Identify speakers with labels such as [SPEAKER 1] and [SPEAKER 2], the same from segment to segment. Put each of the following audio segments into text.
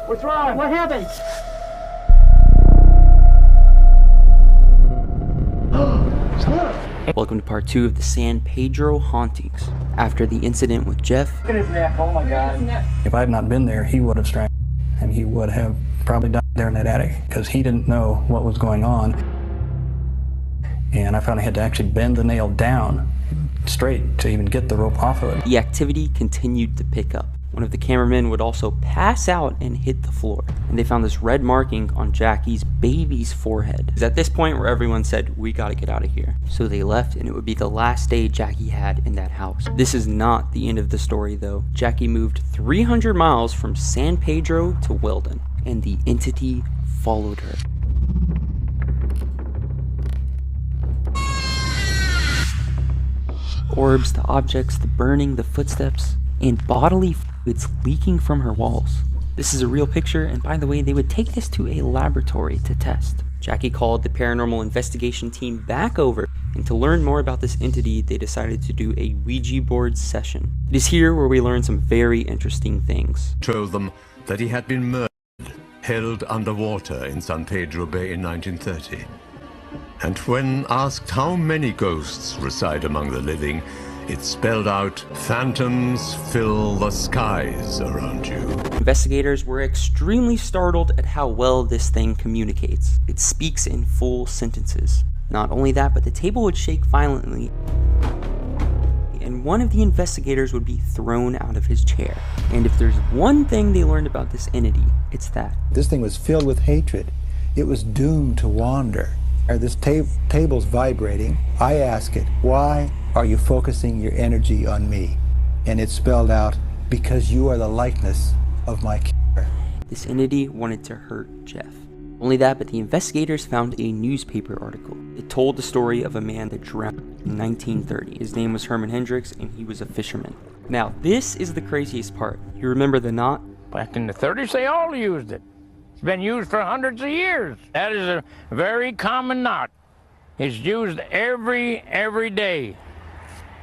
[SPEAKER 1] What's wrong?
[SPEAKER 2] What happened?
[SPEAKER 3] Welcome to part 2 of the San Pedro hauntings. After the incident with Jeff,
[SPEAKER 1] Look at his neck, oh my God.
[SPEAKER 4] If I had not been there, he would have strangled, and he would have probably died there in that attic because he didn't know what was going on. And I finally had to actually bend the nail down straight to even get the rope off of it.
[SPEAKER 3] the activity continued to pick up. One of the cameramen would also pass out and hit the floor, and they found this red marking on Jackie's baby's forehead. It was at this point where everyone said, we gotta get out of here. So they left, and it would be the last day Jackie had in that house. This is not the end of the story though. Jackie moved 300 miles from San Pedro to Weldon, and the entity followed her. Orbs, the objects, the burning, the footsteps, and bodily fluids leaking from her walls. This is a real picture, and by the way, they would take this to a laboratory to test. Jackie called the paranormal investigation team back over, and to learn more about this entity, they decided to do a Ouija board session. It is here where we learn some very interesting things.
[SPEAKER 5] Told them that he had been murdered, held underwater in San Pedro Bay in 1930. And when asked how many ghosts reside among the living, it spelled out, "Phantoms fill the skies around you."
[SPEAKER 3] Investigators were extremely startled at how well this thing communicates. It speaks in full sentences. Not only that, but the table would shake violently, and one of the investigators would be thrown out of his chair. And if there's one thing they learned about this entity, it's that.
[SPEAKER 6] This thing was filled with hatred. It was doomed to wander. This table's vibrating. I ask it, why are you focusing your energy on me? And it spelled out, because you are the likeness of my killer.
[SPEAKER 3] This entity wanted to hurt Jeff. Only that, but the investigators found a newspaper article. It told the story of a man that drowned in 1930. His name was Herman Hendricks, and he was a fisherman. Now, this is the craziest part. You remember the knot?
[SPEAKER 7] Back in the 30s, they all used it. It's been used for hundreds of years. That is a very common knot. It's used every day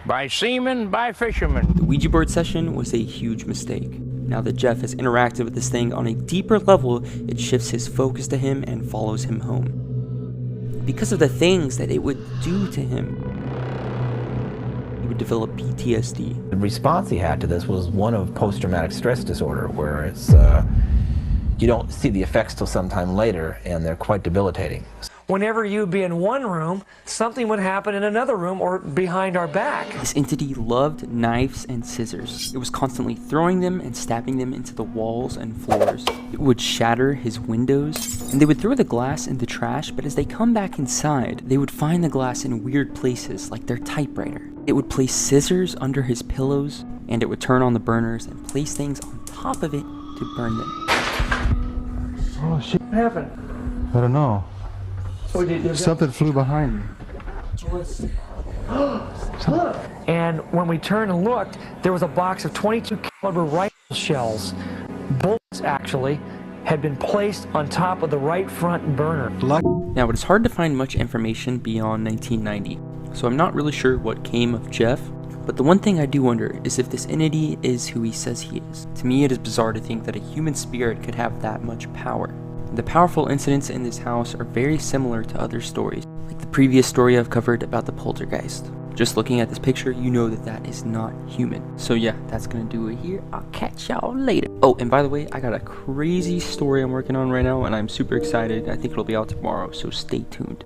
[SPEAKER 7] by seamen, by fishermen.
[SPEAKER 3] The Ouija board session was a huge mistake. Now that Jeff has interacted with this thing on a deeper level, it shifts his focus to him and follows him home. Because of the things that it would do to him, he would develop PTSD.
[SPEAKER 8] The response he had to this was one of post-traumatic stress disorder, where it's you don't see the effects till sometime later, and they're quite debilitating.
[SPEAKER 9] Whenever you'd be in one room, something would happen in another room or behind our back.
[SPEAKER 3] This entity loved knives and scissors. It was constantly throwing them and stabbing them into the walls and floors. It would shatter his windows, and they would throw the glass in the trash, but as they come back inside, they would find the glass in weird places, like their typewriter. It would place scissors under his pillows, and it would turn on the burners and place things on top of it to burn them.
[SPEAKER 1] Oh shit,
[SPEAKER 9] What happened?
[SPEAKER 1] I don't know.
[SPEAKER 9] Oh,
[SPEAKER 1] Something flew behind me.
[SPEAKER 9] Look! And when we turned and looked, there was a box of 22 caliber rifle shells. Bullets, actually, had been placed on top of the right front burner.
[SPEAKER 3] Now, it is hard to find much information beyond 1990, so I'm not really sure what came of Jeff, but the one thing I do wonder is if this entity is who he says he is. To me, it is bizarre to think that a human spirit could have that much power. The powerful incidents in this house are very similar to other stories, like the previous story I've covered about the poltergeist. Just looking at this picture, you know that that is not human. So yeah, that's gonna do it here. I'll catch y'all later. Oh, and by the way, I got a crazy story I'm working on right now, and I'm super excited. I think it'll be out tomorrow, so stay tuned.